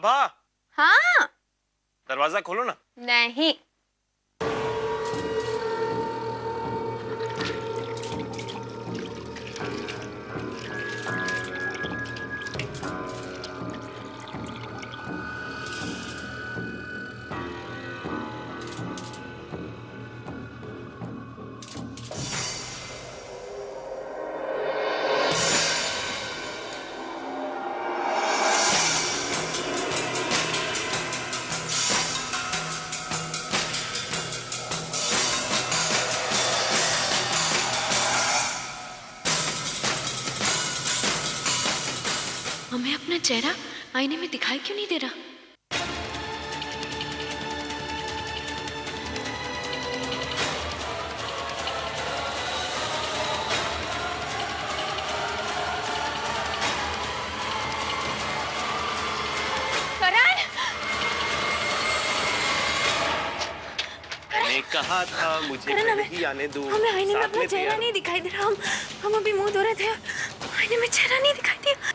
आभा। हाँ। दरवाजा खोलो ना। नहीं। हमें अपना चेहरा आईने में दिखाई क्यों नहीं दे रहा? मैंने कहा था मुझे नहीं आने दो। हमें आईने में अपना चेहरा नहीं दिखाई दे रहा। हम अभी मुंह धो रहे थे, आईने में चेहरा नहीं दिखाई दिया।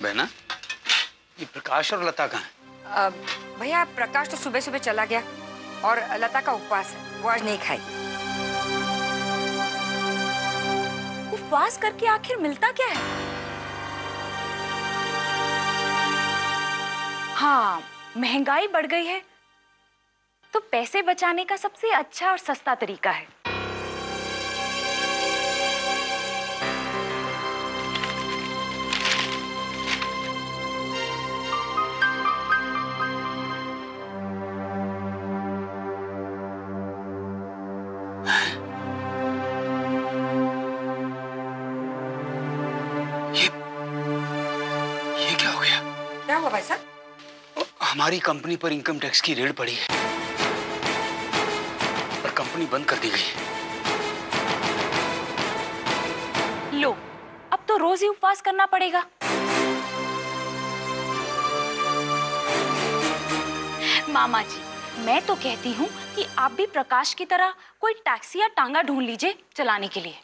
बहना, ये प्रकाश और लता कहाँ है? भैया प्रकाश तो सुबह सुबह चला गया और लता का उपवास है, वो आज नहीं खाई। उपवास करके आखिर मिलता क्या है? हाँ, महंगाई बढ़ गई है तो पैसे बचाने का सबसे अच्छा और सस्ता तरीका है ये क्या हो गया? क्या हुआ भाई साहब? हमारी कंपनी पर इनकम टैक्स की रेड पड़ी है और कंपनी बंद कर दी गई है। लो, अब तो रोज ही उपवास करना पड़ेगा। मामा जी, मैं तो कहती हूँ कि आप भी प्रकाश की तरह कोई टैक्सी या टांगा ढूंढ लीजिए चलाने के लिए,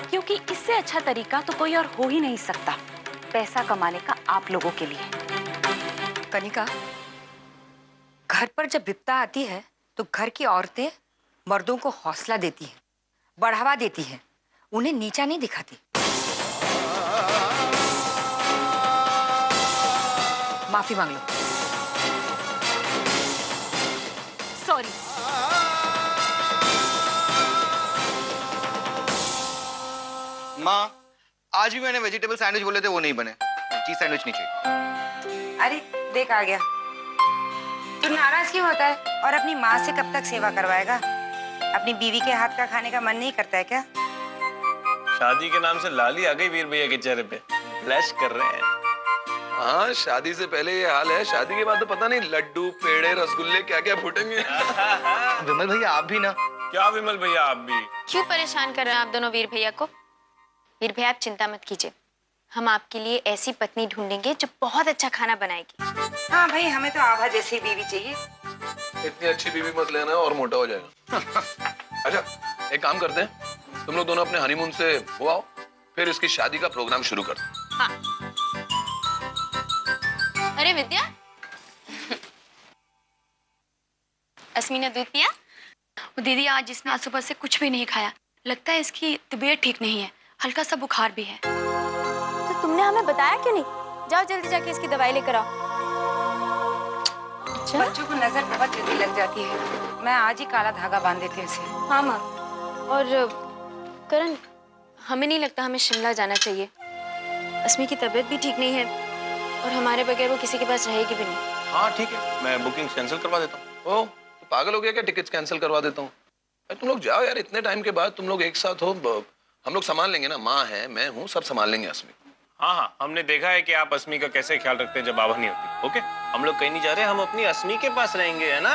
क्योंकि इससे अच्छा तरीका तो कोई और हो ही नहीं सकता पैसा कमाने का आप लोगों के लिए। कनिका, घर पर जब विपदा आती है तो घर की औरतें मर्दों को हौसला देती हैं, बढ़ावा देती हैं, उन्हें नीचा नहीं दिखाती। माफी मांग लो। सॉरी। माँ, आज भी मैंने वेजिटेबल सैंडविच बोले थे, वो नहीं बने। चीज सैंडविच नहीं चाहिए। अरे देख, आ गया। तू नाराज क्यों होता है और अपनी माँ से कब तक सेवा करवाएगा? अपनी बीवी के हाथ का खाने का मन नहीं करता है क्या? शादी के नाम से लाली आ गई वीर भैया के चेहरे पे, फ्लैश कर रहे हैं। हाँ, शादी से पहले ये हाल है, शादी के बाद तो पता नहीं लड्डू पेड़े रसगुल्ले क्या क्या फूटेंगे। विमल भैया आप भी ना। क्या विमल भैया आप भी? क्यों परेशान कर रहे हैं आप दोनों वीर भैया को? वीर भैया आप चिंता मत कीजिए, हम आपके लिए ऐसी पत्नी ढूंढेंगे जो बहुत अच्छा खाना बनाएगी। हाँ भाई, हमें तो आभा जैसी बीवी चाहिए। इतनी अच्छी बीवी मत लेना और मोटा हो जाएगा। अच्छा, एक काम करते हैं, तुम लोग दोनों अपने हनीमून से हो आओ, फिर इसकी शादी का प्रोग्राम शुरू करते हैं। हाँ। अरे विद्या, अस्मी ने दूध पिया? वो दीदी आज इसने आज सुबह से कुछ भी नहीं खाया, लगता है इसकी तबीयत ठीक नहीं है, हल्का सा बुखार भी है। तो तुमने हमें बताया क्यों नहीं? जाओ जल्दी जाके इसकी दवाई लेकर आओ। बच्चों को नजर बहुत जल्दी लग जाती है, मैं आज ही काला धागा बांध देती हूँ इसे। हाँ माँ। और करण, हमें नहीं लगता हमें शिमला जाना चाहिए। अस्मी की तबीयत भी ठीक नहीं है और हमारे बगैर वो किसी के पास रहेगी भी नहीं। हाँ ठीक है, मैं बुकिंग कैंसिल करवा देता हूँ। ओ तो पागल हो गया क्या? टिकट्स कैंसिल करवा देता हूँ। अरे तुम लोग जाओ यार, इतने टाइम के बाद तुम लोग एक साथ हो। हम लोग संभाल लेंगे ना, माँ है, मैं हूँ, सब संभाल लेंगे अस्मी। हाँ हाँ, हमने देखा है कि आप अस्मी का कैसे ख्याल रखते हैं जब बाबा नहीं होती। ओके, हम लोग कहीं नहीं जा रहे, हम अपनी अस्मी के पास रहेंगे, है ना?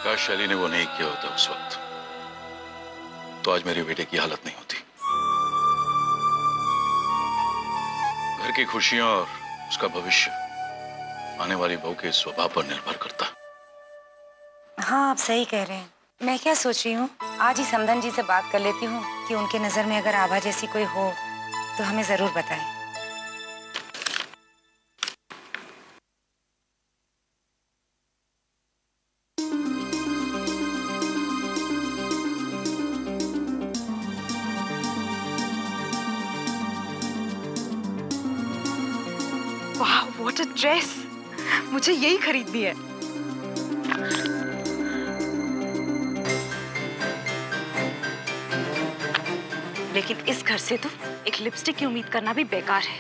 काश शैली ने वो नहीं किया होता उस वक्त, तो आज मेरे बेटे की हालत नहीं होती। घर की खुशियां और उसका भविष्य आने वाली बहू के स्वभाव पर निर्भर करता। हाँ, आप सही कह रहे हैं। मैं क्या सोच रही हूँ, आज ही समधन जी से बात कर लेती हूँ कि उनके नजर में अगर आभा जैसी कोई हो तो हमें जरूर बताएं। वाह, व्हाट अ ड्रेस! मुझे यही खरीदनी है। लेकिन इस घर से तो एक लिपस्टिक की उम्मीद करना भी बेकार है।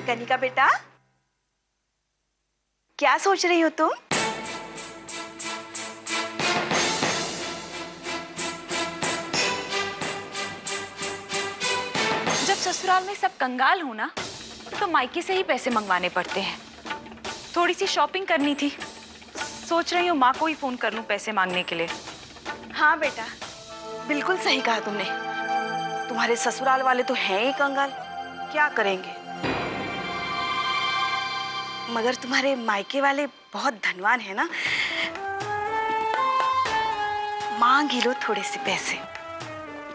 कनिका बेटा, क्या सोच रही हो तुम? जब ससुराल में सब कंगाल हो ना, तो मायके से ही पैसे मंगवाने पड़ते हैं। थोड़ी सी शॉपिंग करनी थी, सोच रही हूँ माँ को ही फोन कर लूं पैसे मांगने के लिए। हाँ बेटा, बिल्कुल सही कहा तुमने। तुम्हारे ससुराल वाले तो हैं ही कंगाल, क्या करेंगे? मगर तुम्हारे मायके वाले बहुत धनवान है ना, मांग ही लो थोड़े से पैसे।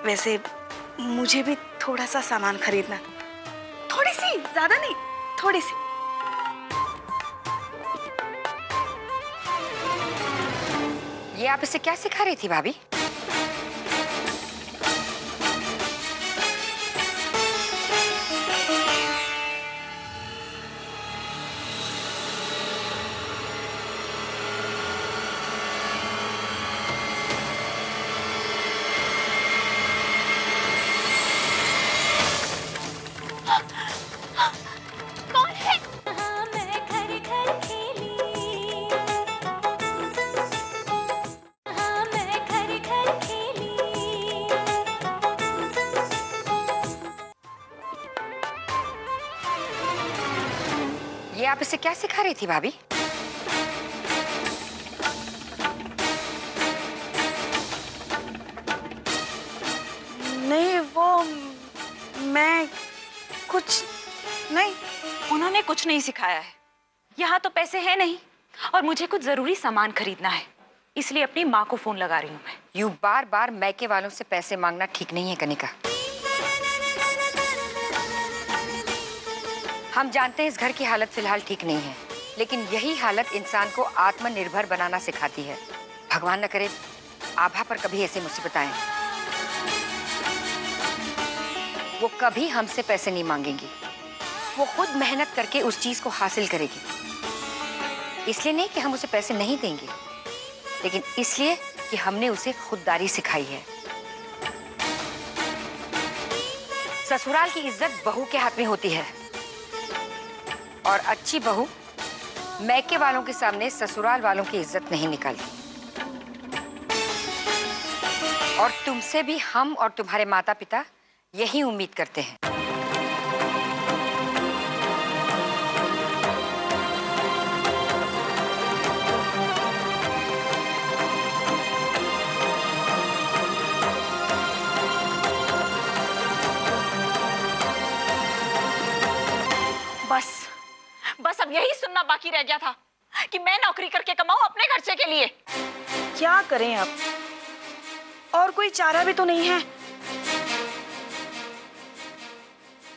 वैसे मुझे भी थोड़ा सा सामान खरीदना, थोड़ी सी, ज्यादा नहीं, थोड़ी सी। ये आप इसे क्या सिखा रही थी भाभी? ये आप इसे क्या सिखा रही थी भाभी? नहीं, वो मैं कुछ नहीं। उन्होंने कुछ नहीं सिखाया है। यहाँ तो पैसे हैं नहीं और मुझे कुछ जरूरी सामान खरीदना है, इसलिए अपनी माँ को फोन लगा रही हूँ मैं। यूं बार बार मैके वालों से पैसे मांगना ठीक नहीं है कनिका। हम जानते हैं इस घर की हालत फिलहाल ठीक नहीं है, लेकिन यही हालत इंसान को आत्मनिर्भर बनाना सिखाती है। भगवान न करे आभा पर कभी ऐसी मुसीबत आए। वो कभी हमसे पैसे नहीं मांगेंगी, वो खुद मेहनत करके उस चीज को हासिल करेगी। इसलिए नहीं कि हम उसे पैसे नहीं देंगे, लेकिन इसलिए कि हमने उसे खुददारी सिखाई है। ससुराल की इज्जत बहू के हाथ में होती है और अच्छी बहू मैके वालों के सामने ससुराल वालों की इज्जत नहीं निकालती। और तुमसे भी हम और तुम्हारे माता पिता यही उम्मीद करते हैं। बस अब यही सुनना बाकी रह गया था कि मैं नौकरी करके कमाऊं अपने खर्चे के लिए। क्या करें अब, और कोई चारा भी तो नहीं है।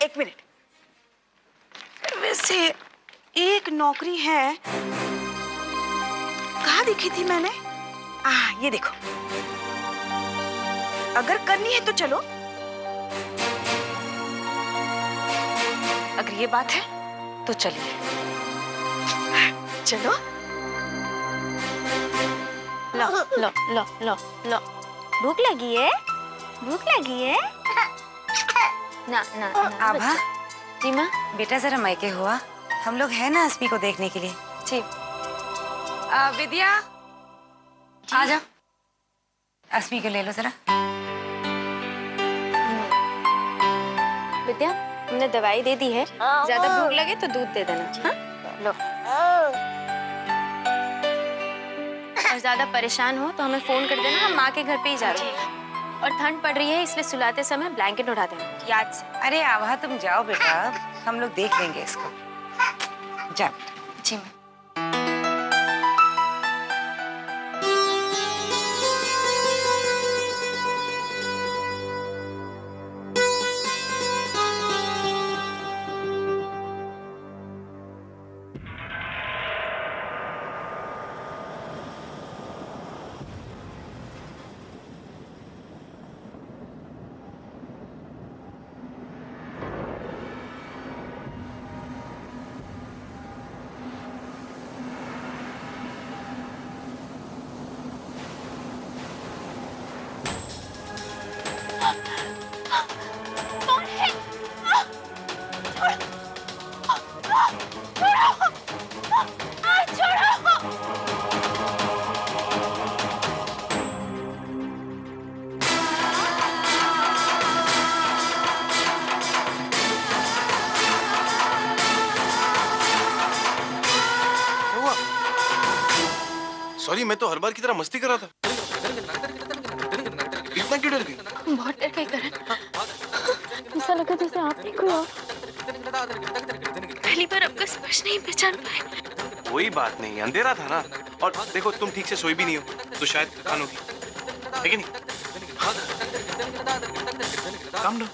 एक मिनट, वैसे एक नौकरी है, कहाँ देखी थी मैंने? ये देखो, अगर करनी है तो चलो। अगर ये बात है तो चलिए। चलो। लो लो लो लो लो। भूख लगी है? भूख लगी है? ना ना, ना आभा, जी माँ। बेटा जरा मायके हुआ, हम लोग हैं ना अस्मी को देखने के लिए। जी। विद्या, आ जाओ, अस्मी को ले लो जरा। विद्या, हमने दवाई दे दी है, ज्यादा भूख लगे तो दूध दे देना। हाँ? लो। और ज्यादा परेशान हो तो हमें फोन कर देना, हम माँ के घर पे ही जा रहे हैं। और ठंड पड़ रही है इसलिए सुलाते समय ब्लैंकेट उठा देना याद से। अरे आभा तुम जाओ बेटा, हम लोग देख लेंगे इसको। जाओ। जी मैम। सॉरी, मैं तो हर बार की तरह मस्ती कर रहा था। इतना क्यों डर गई? बहुत डर गई करण। ऐसा लगा जैसे आप ही कोई और। पहली बार आपका स्पर्श नहीं पहचान पाए। कोई बात नहीं, अंधेरा था ना। और देखो, तुम ठीक से सोई भी नहीं हो तो शायद थकान होगी, है कि नहीं? Calm down.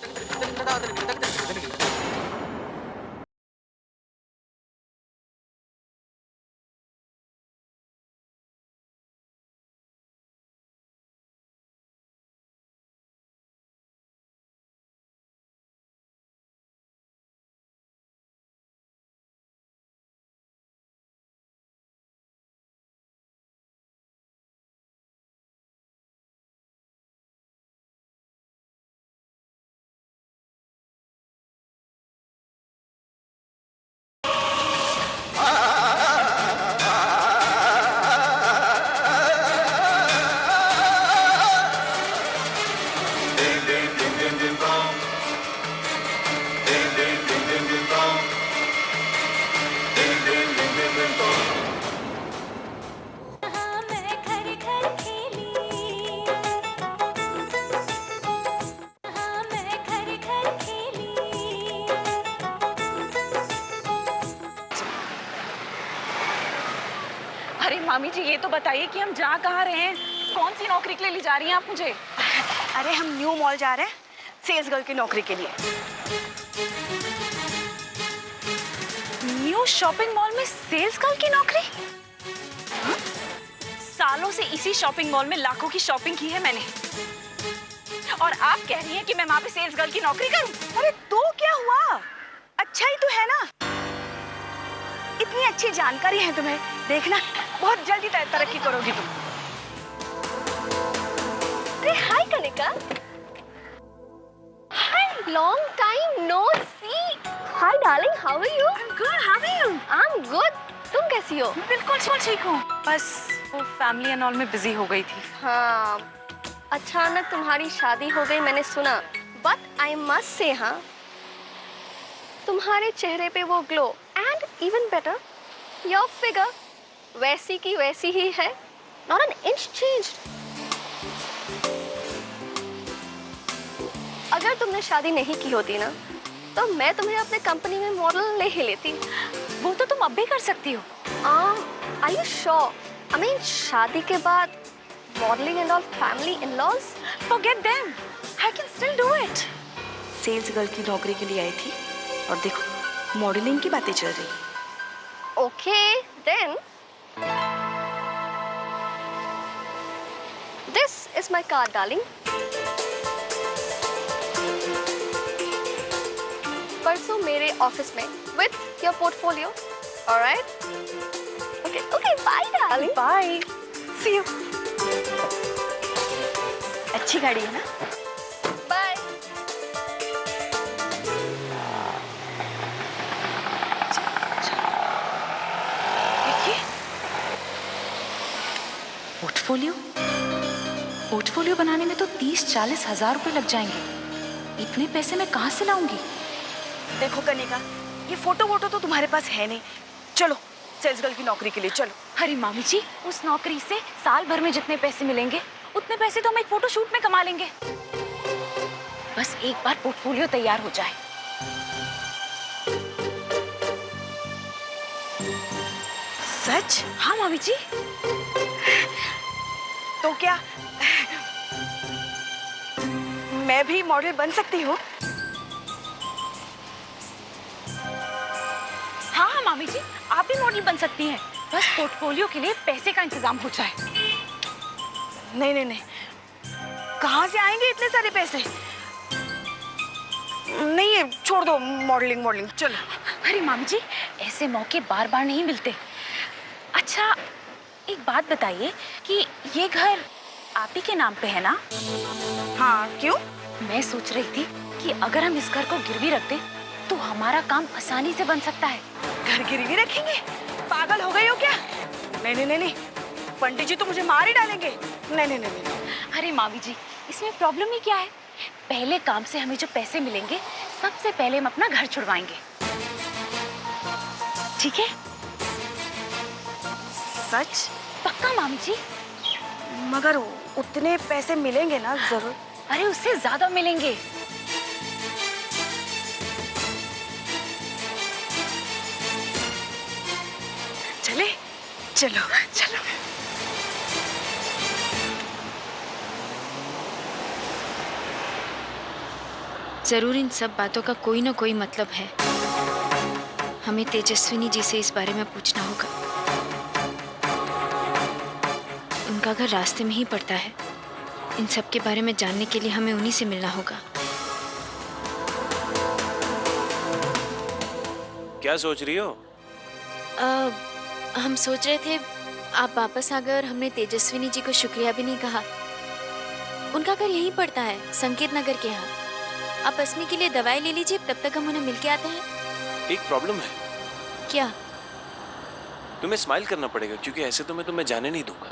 अरे मामी जी, ये तो बताइए कि हम जा कहाँ रहे हैं? कौन सी नौकरी के लिए ले जा रही हैं आप मुझे? अरे हम न्यू मॉल जा रहे हैं सेल्स गर्ल की नौकरी के लिए। न्यू शॉपिंग मॉल में सेल्स गर्ल की नौकरी? सालों से इसी शॉपिंग मॉल में लाखों की शॉपिंग की है मैंने, और आप कह रही हैं कि मैं वहाँ पे सेल्स गर्ल की नौकरी करूं? अरे तो क्या हुआ, अच्छा ही तो है ना। इतनी अच्छी जानकारी है तुम्हें, देखना बहुत जल्दी तरक्की करोगी तुम। अरे hi Kanika. Hi, long time no see. Hi darling, how are you? I am good, how are you? I am good, तुम कैसी हो? बिल्कुल ठीक हूँ, बस वो फैमिली एंड ऑल में बिजी हो गई थी। हाँ, अचानक तुम्हारी शादी हो गई मैंने सुना, बट आई मस्ट से, हाँ, तुम्हारे चेहरे पे वो glow and even better your figure वैसी की वैसी ही है, नॉट एन इंच चेंज्ड। अगर तुमने शादी नहीं की होती ना, तो मैं तुम्हें अपने कंपनी में मॉडल ले ही लेती। वो तो तुम अब भी कर सकती हो। Are you sure? I mean, शादी के बाद modelling and all family in-laws, Forget them. I can still do it. Sales girl की नौकरी के लिए आई थी और देखो मॉडलिंग की बातें चल रही। Okay, then. This is my card, darling. परसों मेरे ऑफिस में with your portfolio. All right? Okay, bye, darling. Bye, see you. अच्छी गाड़ी है ना? Bye. देखिए, पोर्टफोलियो बनाने में तो 30-40 हजार रुपए लग जाएंगे। इतने पैसे मैं कहाँ से लाऊंगी? देखो कनिका, ये फोटो वोटो तो तुम्हारे पास है नहीं। चलो सेल्स गर्ल की नौकरी के लिए चलो। अरे मामी जी, उस नौकरी से साल भर में जितने पैसे मिलेंगे उतने पैसे तो हम एक फोटो शूट में कमा लेंगे। बस एक बार पोर्टफोलियो तैयार हो जाए। सच? हाँ मामी जी। तो क्या मैं भी मॉडल बन सकती हूँ? हाँ मामी जी, आप भी मॉडल बन सकती हैं। बस पोर्टफोलियो के लिए पैसे का इंतजाम हो जाए। नहीं, कहाँ से आएंगे इतने सारे पैसे? नहीं, ये छोड़ दो मॉडलिंग, चलो। अरे मामी जी, ऐसे मौके बार बार नहीं मिलते। अच्छा, एक बात बताइए कि ये घर आप ही के नाम पे है ना? हाँ, क्यों? मैं सोच रही थी कि अगर हम इस घर को गिरवी रख दें तो हमारा काम आसानी से बन सकता है। घर गिरवी रखेंगे? पागल हो गई हो क्या? नहीं, पंडित जी तो मुझे मार ही डालेंगे। नहीं। अरे मामी जी, इसमें प्रॉब्लम ही क्या है? पहले काम से हमें जो पैसे मिलेंगे सबसे पहले हम अपना घर छुड़वाएंगे, ठीक है? सच? पक्का मामी जी। मगर उतने पैसे मिलेंगे ना जरूर? अरे उससे ज्यादा मिलेंगे। चलो। जरूर इन सब बातों का कोई ना कोई मतलब है। हमें तेजस्विनी जी से इस बारे में पूछना होगा। उनका घर रास्ते में ही पड़ता है। इन सब के बारे में जानने के लिए हमें उन्हीं से मिलना होगा। क्या सोच रही हो? हम सोच रहे थे आप वापस आ गए और हमने तेजस्विनी जी को शुक्रिया भी नहीं कहा। उनका घर यहीं पड़ता है, संकेत नगर के यहाँ। आप अस्मी के लिए दवाई ले लीजिए, तब तक हम उन्हें मिलके आते हैं। एक प्रॉब्लम है। क्या? तुम्हें स्माइल करना पड़ेगा, क्योंकि ऐसे तो मैं तुम्हें जाने नहीं दूंगा।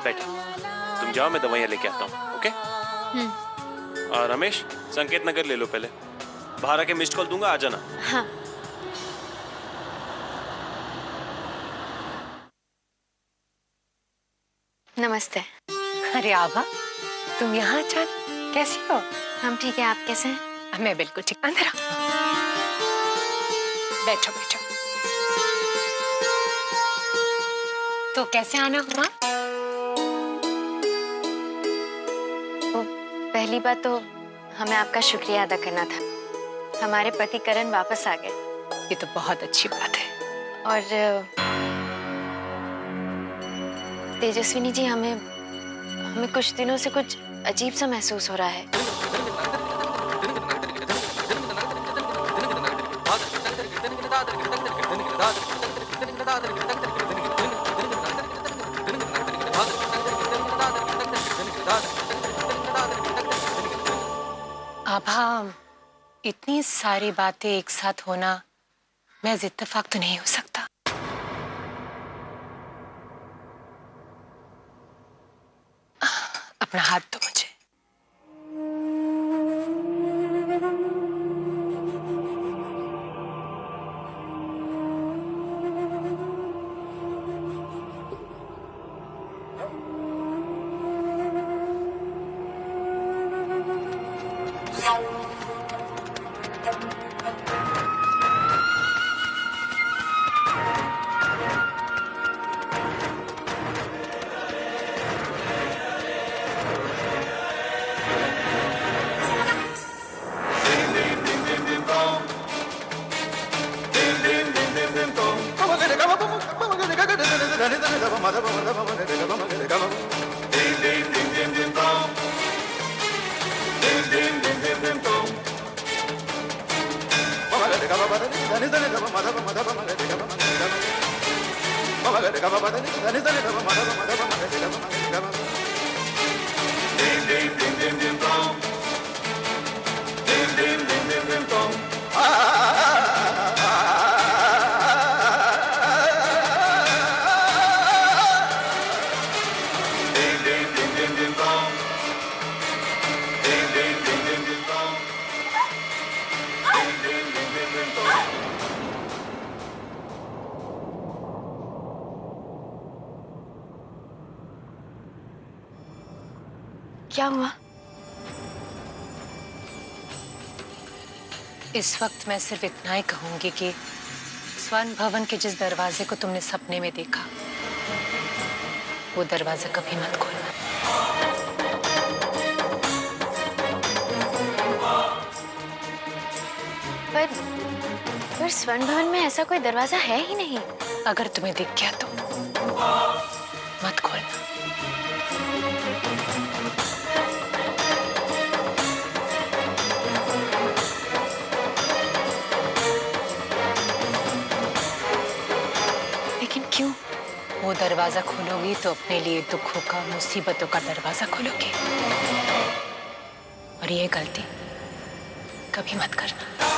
बैठो, तुम जाओ, मैं दवाइयाँ लेके आता हूँ। ओके? और रमेश, संकेत नगर ले लो पहले। बाहर आके मिस्ड कॉल दूंगा, आ जाना। हाँ। नमस्ते। अरे आभा, तुम यहाँ अचानक कैसी हो? हम ठीक है, आप कैसे हैं? मैं बिल्कुल ठीक। अंदर आओ। बैठो। तो कैसे आना हुआ? पहली बात तो हमें आपका शुक्रिया अदा करना था। हमारे पति करण वापस आ गए। ये तो बहुत अच्छी बात है। और तेजस्विनी जी, हमें कुछ दिनों से कुछ अजीब सा महसूस हो रहा है। आभा, इतनी सारी बातें एक साथ होना महज इत्तेफाक तो नहीं हो सकता। अपना हाथ दो मुझे। क्या हुआ? इस वक्त मैं सिर्फ इतना ही कहूंगी कि स्वर्ण भवन के जिस दरवाजे को तुमने सपने में देखा, वो दरवाजा कभी मत खोलना। पर स्वर्ण भवन में ऐसा कोई दरवाजा है ही नहीं। अगर तुम्हें दिख गया तो मत खोलना। लेकिन क्यों? वो दरवाजा खोलोगी तो अपने लिए दुखों का, मुसीबतों का दरवाजा खोलोगी, और ये गलती कभी मत करना।